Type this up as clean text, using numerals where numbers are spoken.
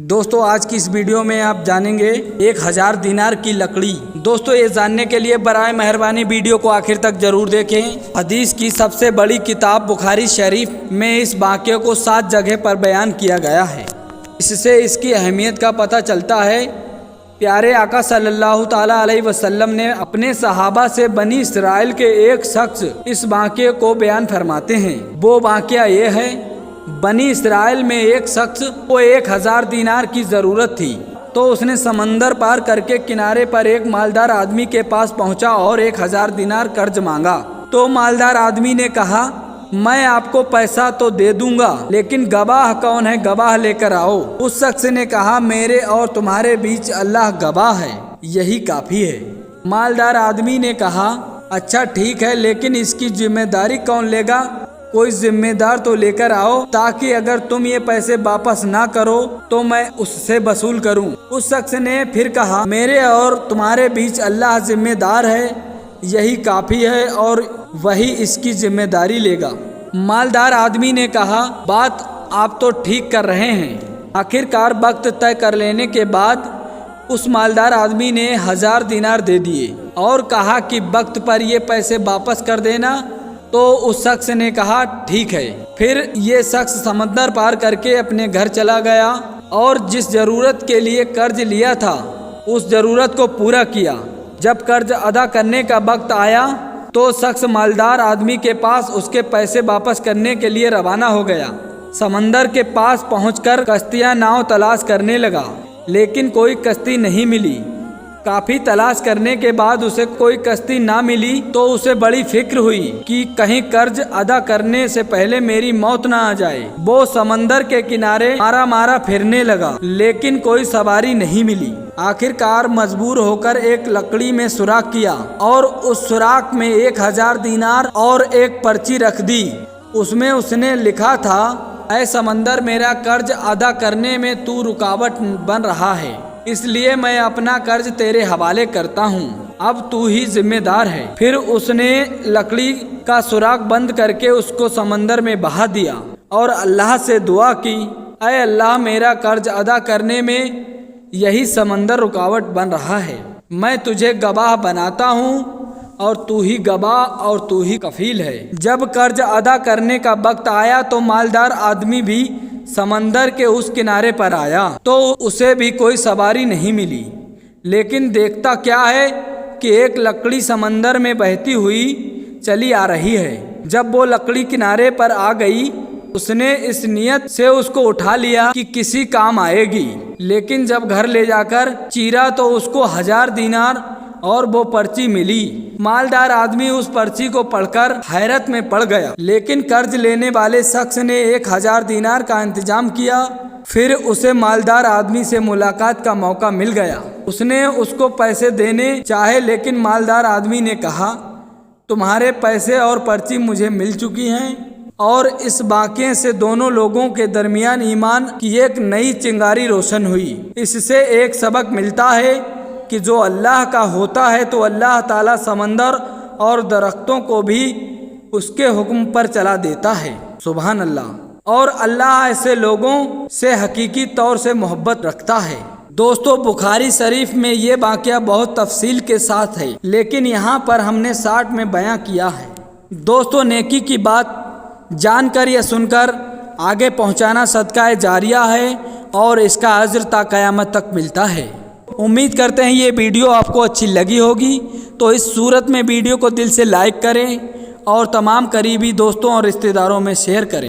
दोस्तों आज की इस वीडियो में आप जानेंगे 1000 दिनार की लकड़ी। दोस्तों ये जानने के लिए बराए मेहरबानी वीडियो को आखिर तक जरूर देखें। हदीस की सबसे बड़ी किताब बुखारी शरीफ में इस वाक़े को 7 जगह पर बयान किया गया है। इससे इसकी अहमियत का पता चलता है। प्यारे आका सल्लल्लाहु ताला अलैहि वसल्लम ने अपने सहाबा से बनी इसराइल के एक शख्स इस वाक़े को बयान फरमाते हैं। वो वाक़या ये है, बनी इसराइल में एक शख्स को 1000 दिनार की ज़रूरत थी, तो उसने समंदर पार करके किनारे पर एक मालदार आदमी के पास पहुंचा और 1000 दिनार कर्ज मांगा। तो मालदार आदमी ने कहा, मैं आपको पैसा तो दे दूंगा, लेकिन गवाह कौन है, गवाह लेकर आओ। उस शख्स ने कहा, मेरे और तुम्हारे बीच अल्लाह गवाह है, यही काफ़ी है। मालदार आदमी ने कहा, अच्छा ठीक है, लेकिन इसकी जिम्मेदारी कौन लेगा? कोई जिम्मेदार तो लेकर आओ, ताकि अगर तुम ये पैसे वापस ना करो तो मैं उससे वसूल करूं। उस शख्स ने फिर कहा, मेरे और तुम्हारे बीच अल्लाह जिम्मेदार है, यही काफ़ी है और वही इसकी जिम्मेदारी लेगा। मालदार आदमी ने कहा, बात आप तो ठीक कर रहे हैं। आखिरकार वक्त तय कर लेने के बाद उस मालदार आदमी ने 1000 दिनार दे दिए और कहा कि वक्त पर ये पैसे वापस कर देना। तो उस शख्स ने कहा, ठीक है। फिर ये शख्स समंदर पार करके अपने घर चला गया और जिस ज़रूरत के लिए कर्ज लिया था उस ज़रूरत को पूरा किया। जब कर्ज अदा करने का वक्त आया तो शख्स मालदार आदमी के पास उसके पैसे वापस करने के लिए रवाना हो गया। समंदर के पास पहुंचकर कश्तियां नाव तलाश करने लगा, लेकिन कोई कश्ती नहीं मिली। काफ़ी तलाश करने के बाद उसे कोई कश्ती ना मिली तो उसे बड़ी फिक्र हुई कि कहीं कर्ज अदा करने से पहले मेरी मौत ना आ जाए। वो समंदर के किनारे मारा मारा फिरने लगा, लेकिन कोई सवारी नहीं मिली। आखिरकार मजबूर होकर एक लकड़ी में सुराख किया और उस सुराख में 1000 दिनार और एक पर्ची रख दी। उसमें उसने लिखा था, ऐ समंदर, मेरा कर्ज अदा करने में तू रुकावट बन रहा है, इसलिए मैं अपना कर्ज तेरे हवाले करता हूँ, अब तू ही जिम्मेदार है। फिर उसने लकड़ी का सुराख बंद करके उसको समंदर में बहा दिया और अल्लाह से दुआ की, ऐ अल्लाह, मेरा कर्ज अदा करने में यही समंदर रुकावट बन रहा है। मैं तुझे गवाह बनाता हूँ और तू ही गवाह और तू ही कफील है। जब कर्ज अदा करने का वक्त आया तो मालदार आदमी भी समंदर के उस किनारे पर आया तो उसे भी कोई सवारी नहीं मिली। लेकिन देखता क्या है कि एक लकड़ी समंदर में बहती हुई चली आ रही है। जब वो लकड़ी किनारे पर आ गई, उसने इस नियत से उसको उठा लिया कि किसी काम आएगी, लेकिन जब घर ले जाकर चीरा तो उसको 1000 दिनार और वो पर्ची मिली। मालदार आदमी उस पर्ची को पढ़कर हैरत में पड़ गया, लेकिन कर्ज लेने वाले शख्स ने 1000 दिनार का इंतजाम किया। फिर उसे मालदार आदमी से मुलाकात का मौका मिल गया। उसने उसको पैसे देने चाहे, लेकिन मालदार आदमी ने कहा, तुम्हारे पैसे और पर्ची मुझे मिल चुकी हैं। और इस वाक़े से दोनों लोगों के दरमियान ईमान की एक नई चिंगारी रोशन हुई। इससे एक सबक मिलता है कि जो अल्लाह का होता है तो अल्लाह ताला समंदर और दरख्तों को भी उसके हुक्म पर चला देता है। सुभान अल्लाह। और अल्लाह ऐसे लोगों से हकीकी तौर से मोहब्बत रखता है। दोस्तों बुखारी शरीफ में ये वाक़या बहुत तफसील के साथ है, लेकिन यहाँ पर हमने शॉर्ट में बयां किया है। दोस्तों नेकी की बात जानकर या सुनकर आगे पहुँचाना सदका जारिया है और इसका अज्र ता क़यामत तक मिलता है। उम्मीद करते हैं ये वीडियो आपको अच्छी लगी होगी, तो इस सूरत में वीडियो को दिल से लाइक करें और तमाम करीबी दोस्तों और रिश्तेदारों में शेयर करें।